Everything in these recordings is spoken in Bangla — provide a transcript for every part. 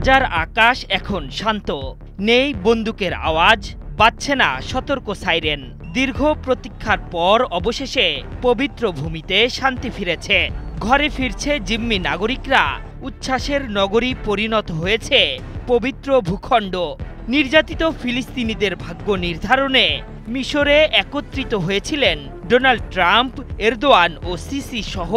গাজার আকাশ এখন শান্ত, নেই বন্দুকের আওয়াজ, বাজছে না সতর্ক সাইরেন। দীর্ঘ প্রতীক্ষার পর অবশেষে পবিত্র ভূমিতে শান্তি ফিরেছে। ঘরে ফিরছে জিম্মি নাগরিকরা, উচ্ছ্বাসের নগরী পরিণত হয়েছে পবিত্র ভূখণ্ড। নির্যাতিত ফিলিস্তিনিদের ভাগ্য নির্ধারণে মিশরে একত্রিত হয়েছিলেন ডোনাল্ড ট্রাম্প, এরদোয়ান ও সিসি সহ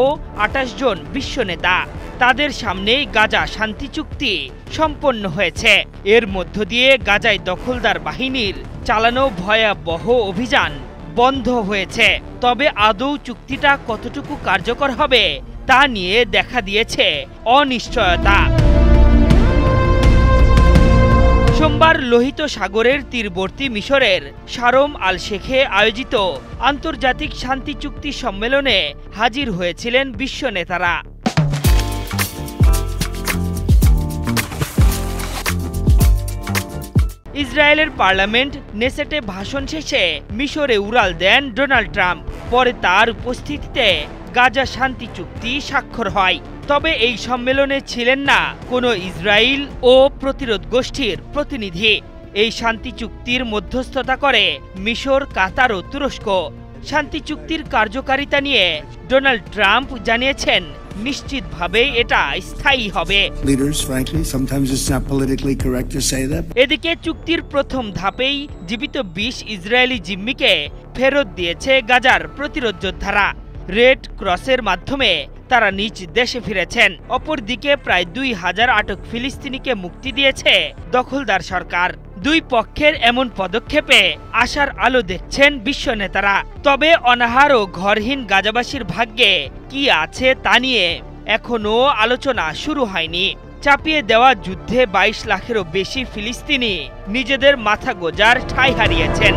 ২৮ জন বিশ্বনেতা। তাদের সামনেই গাজা শান্তি চুক্তি সম্পন্ন হয়েছে। এর মধ্য দিয়ে গাজায় দখলদার বাহিনীর চালানো ভয়াবহ অভিযান বন্ধ হয়েছে। তবে আদৌ চুক্তিটা কতটুকু কার্যকর হবে তা নিয়ে দেখা দিয়েছে অনিশ্চয়তা। সোমবার লোহিত সাগরের তীরবর্তী মিশরের শারম আল শেখে আয়োজিত আন্তর্জাতিক শান্তি চুক্তি সম্মেলনে হাজির হয়েছিলেন বিশ্ব নেতারা। ইসরায়েলের পার্লামেন্ট নেসেটে ভাষণ শেষে মিশরে উড়াল দেন ডোনাল্ড ট্রাম্প। পরে তার উপস্থিতিতে গাজা শান্তি চুক্তি স্বাক্ষর হয়। তবে এই সম্মেলনে ছিলেন না কোনো ইসরায়েল ও প্রতিরোধ গোষ্ঠীর প্রতিনিধি। এই শান্তি চুক্তির মধ্যস্থতা করে মিশর, কাতার ও তুরস্ক। শান্তি চুক্তির কার্যকারিতা নিয়ে ডোনাল্ড ট্রাম্প জানিয়েছেন, নিশ্চিতভাবে এটা স্থায়ী হবে। এদিকে চুক্তির প্রথম ধাপেই জীবিত ২০ ইসরায়েলি জিম্মিকে ফেরত দিয়েছে গাজার প্রতিরোধ যোদ্ধারা। রেড ক্রসের মাধ্যমে তারা নিজ দেশে ফিরেছেন। অপরদিকে প্রায় ২,০০০ আটক ফিলিস্তিনিকে মুক্তি দিয়েছে দখলদার সরকার। দুই পক্ষের এমন পদক্ষেপে আশার আলো দেখছেন বিশ্ব নেতারা। তবে অনাহার ও ঘরহীন গাজাবাসীর ভাগ্যে কি আছে তা নিয়ে এখনও আলোচনা শুরু হয়নি। চাপিয়ে দেওয়া যুদ্ধে ২২ লাখেরও বেশি ফিলিস্তিনি নিজেদের মাথা গোঁজার ঠাঁই হারিয়েছেন।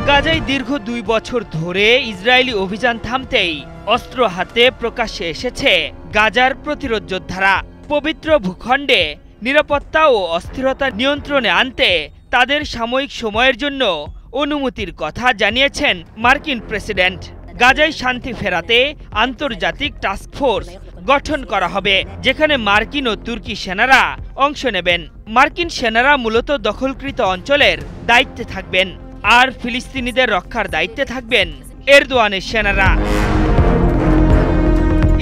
গাজায় দীর্ঘ ২ বছর ধরে ইসরায়েলি অভিযান থামতেই অস্ত্র হাতে প্রকাশ্যে এসেছে গাজার প্রতিরোধ যোদ্ধারা। পবিত্র ভূখণ্ডে নিরাপত্তা ও অস্থিরতা নিয়ন্ত্রণে আনতে তাদের সাময়িক সময়ের জন্য অনুমতির কথা জানিয়েছেন মার্কিন প্রেসিডেন্ট। গাজায় শান্তি ফেরাতে আন্তর্জাতিক টাস্কফোর্স গঠন করা হবে, যেখানে মার্কিন ও তুর্কি সেনারা অংশ নেবেন। মার্কিন সেনারা মূলত দখলকৃত অঞ্চলের দায়িত্বে থাকবেন, আর ফিলিস্তিনিদের রক্ষার দায়িত্বে থাকবেন এরদোয়ানের সেনারা।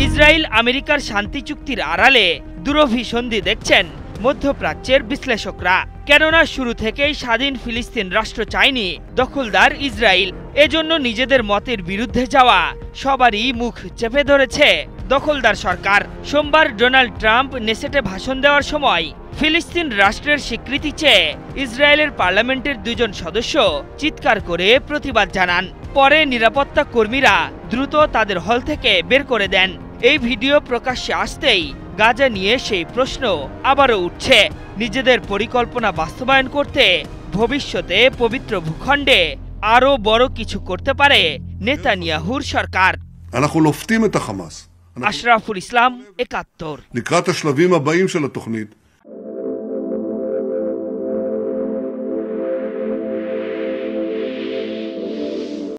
ইসরায়েল আমেরিকার শান্তি চুক্তির আড়ালে দুরভিসন্ধি দেখছেন মধ্যপ্রাচ্যের বিশ্লেষকরা। কেননা শুরু থেকেই স্বাধীন ফিলিস্তিন রাষ্ট্র চায়নি দখলদার ইসরায়েল। এজন্য নিজেদের মতের বিরুদ্ধে যাওয়া সবারই মুখ চেপে ধরেছে দখলদার সরকার। সোমবার ডোনাল্ড ট্রাম্প নেসেটে ভাষণ দেওয়ার সময় ফিলিস্তিন রাষ্ট্রের স্বীকৃতি চেয়ে ইসরায়েলের পার্লামেন্টের ২ জন সদস্য চিৎকার করে প্রতিবাদ জানান। পরে নিরাপত্তা কর্মীরা দ্রুত তাদের হল থেকে বের করে দেন। এই ভিডিও প্রকাশ্যে আসতেই গাজা নিয়ে সেই প্রশ্ন আবারও উঠছে। নিজেদের পরিকল্পনা বাস্তবায়ন করতে ভবিষ্যতে পবিত্র ভূখণ্ডে আরও বড় কিছু করতে পারে নেতানিয়াহুর সরকার। আশরাফুল ইসলাম, ৭১। לקראת השלבים הבאים של התוכנית